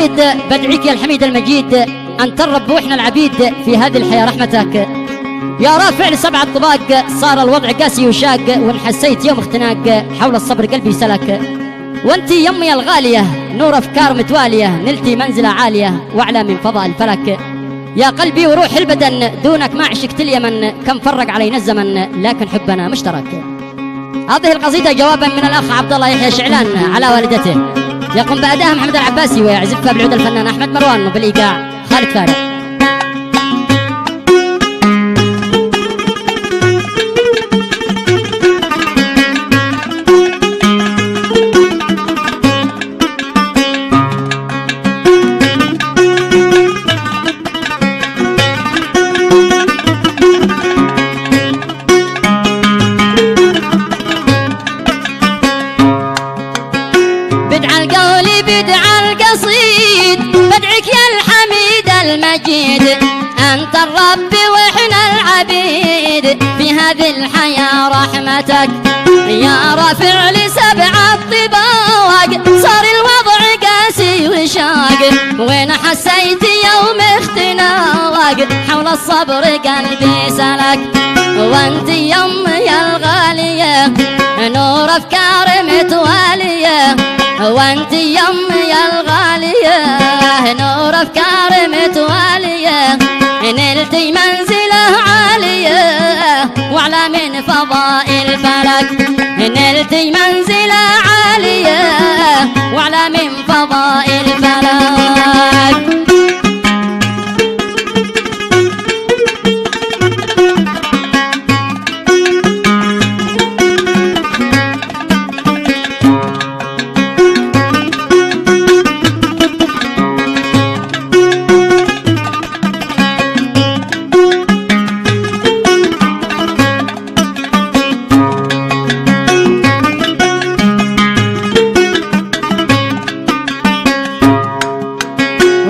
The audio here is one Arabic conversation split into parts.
القصيد بدعيك يا الحميد المجيد أنت الرب وإحنا العبيد في هذه الحياة رحمتك. يا رافع لسبع الطباق صار الوضع قاسي وشاق، وإن حسيت يوم اختناق حول الصبر قلبي سلك. وانتي يمي الغالية نور أفكار متوالية، نلتي منزلة عالية وأعلى من فضاء الفلك. يا قلبي وروح البدن دونك ما عشقت اليمن، كم فرق علينا الزمن لكن حبنا مشترك. هذه القصيدة جوابا من الأخ عبد الله يحيى شعلان على والدته، يقوم بأداها محمد العباسي ويعزفها بالعود الفنان أحمد مروان وبالإيقاع خالد فارق. أنت الرب وإحنا العبيد في هذه الحياة رحمتك. يا رافع لسبع الطباق صار الوضع قاسي وشاق، وين حسيت يوم اختناق حول الصبر قلبي سلك. وانت يمي الغالية نور أفكار متوالية، وانت يمي الغالية نور أفكار متوالية، نلتي منزلة عالية وأعلى من فضاء الفلك. نلتي منزلة عالية وأعلى من فضاء الفلك.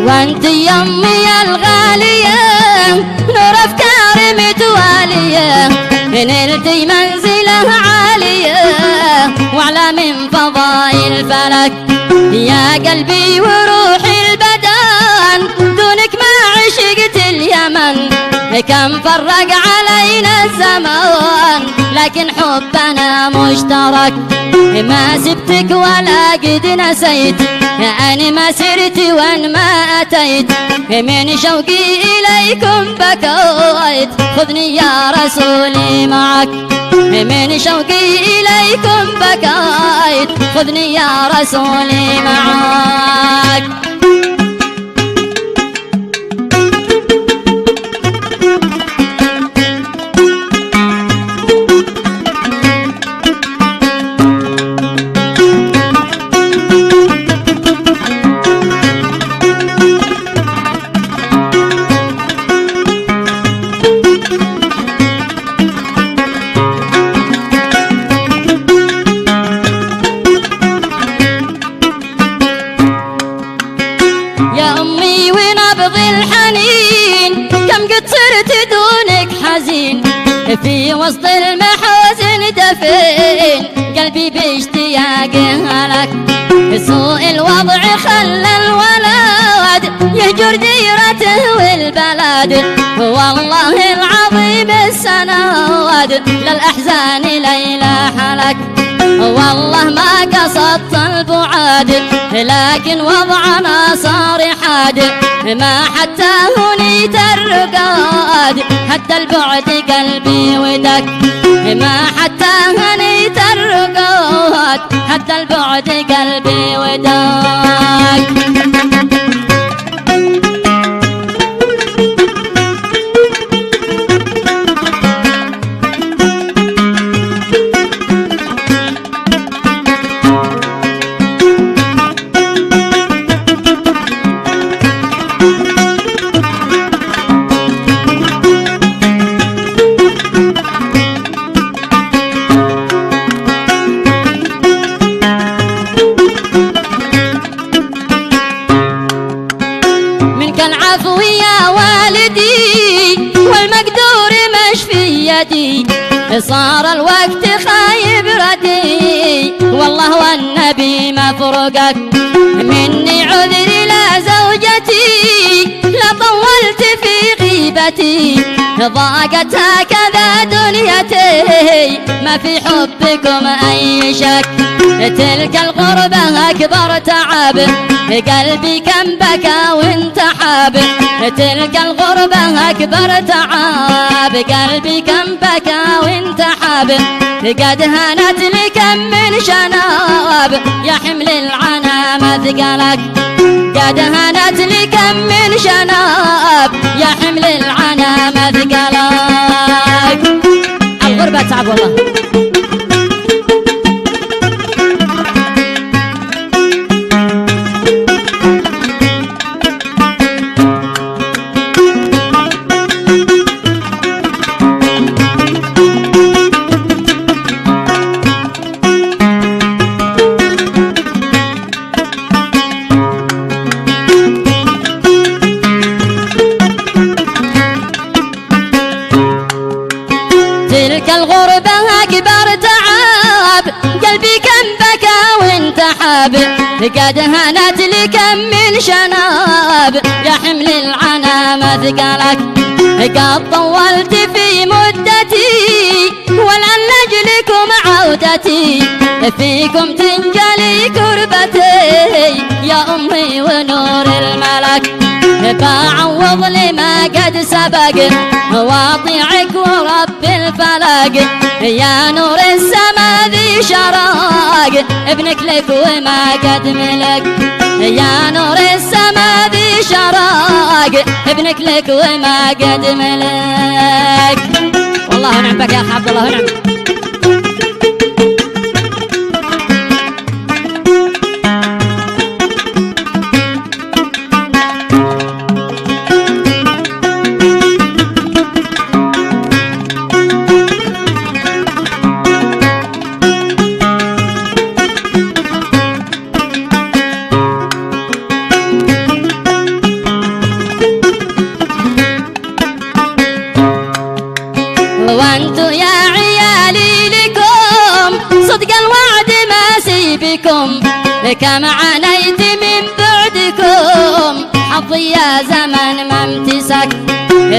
وانت يمي الغالية نور أفكار متوالية، نلتي منزلة عالية وأعلى من فضاء الفلك. يا قلبي وروح البدن دونك ما عشقت اليمن، كم فرق علينا الزمان لكن حبنا مشترك. ما سبتك ولا قد نسيت أنا ما سرت وان ما أتيت، من شوقي إليكم بكيت خذني يا رسولي معك. من شوقي إليكم بكيت خذني يا رسولي معك. يا أمي ونبض الحنين كم قد صرت دونك حزين، في وسط المحازن دفين قلبي باشتياقها لك. سوء الوضع خلى الولد يهجر ديرته والبلد، والله العظيم السنوات للأحزان ليلة حلك. والله ما قصدت البعاد لكن وضعنا صار حاد، ما حتى هنيت الرقاد حتى البعد قلبي ودك. ما حتى هنيت الرقاد حتى البعد قلبي ودك. العفو يا والدي والمقدور مش في يدي، صار الوقت خايب ردي والله والنبي مفرقك، مني عذري لا نيتي ضاقت هكذا دنيتي ما في حبكم أي شك تلك الغربة أكبر تعب قلبي كم بكى وانتحب تلك الغربة أكبر تعب قلبي كم بكى وانتحب قد هانت لي كم من شناب يا حمل العنا مثقلك قد هانت لي كم من شناب يا حمل العنا مثقلك الغربة تعب والله. تلك الغربة أكبر تعب قلبي كم بكى وانتحب قد هانت لي كم من شناب يا حمل العنا مثقلك قد طولت في مدتي والآن لأجلكم عودتي فيكم تنجلي كربتي يا أمي ونور الملك بعوض لما قد سبق واطيعك ورب الفلق يا نور السما ذي شراق ابنك لك وما قد ملك يا نور السما ذي شراق ابنك لك وما قد ملك. والله نعم بك يا أخ عبد الله نعم. وانتو يا عيالي لكم صدق الوعد ما سيبكم كم عانيت من بعدكم حظي يا زمن ما امتسك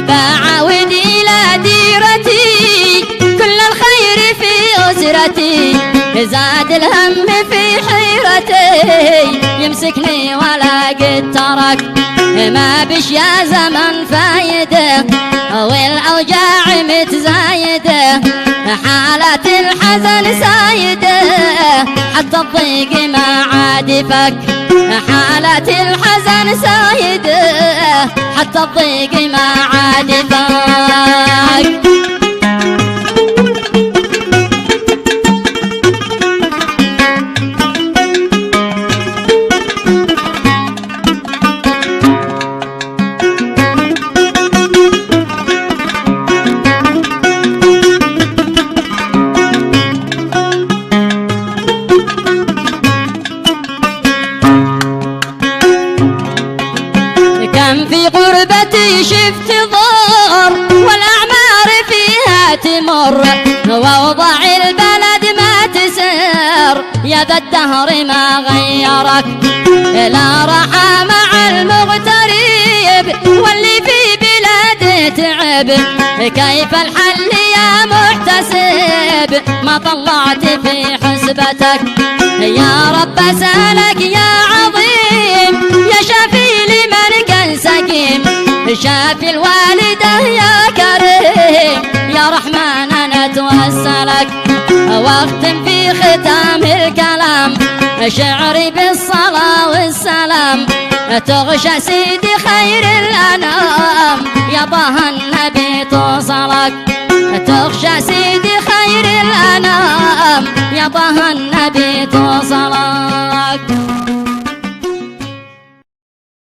بعاود إلى ديرتي كل الخير في أسرتي زاد الهم في حيرتي يمسكني ولا قد ترك ما بش يا زمن فايده والأوجاع متزايده حالات الحزن سايده حتى الضيق ما عاد يفك حالات الحزن سايده حتى الضيق ما عاد يفك. كم في غربتي شفت ضار والأعمار فيها تمر وأوضاع البلد ما تسر يا ذا الدهر ما غيرك لا راحة مع المغترب واللي في بلاده تعب كيف الحل يا محتسب ما طلعت في حسبتك يا رب أسألك يا عظيم يا شافي لمن كان سقيم شافي الوالدة يا كريم يا رحمن أنا أتوسلك واختم في ختام الكلام شعري بالصلاة والسلام تغشى سيدي خير الأنام يا طه النبي توصلك تغشى سيدي خير الأنام يا طه النبي توصلك.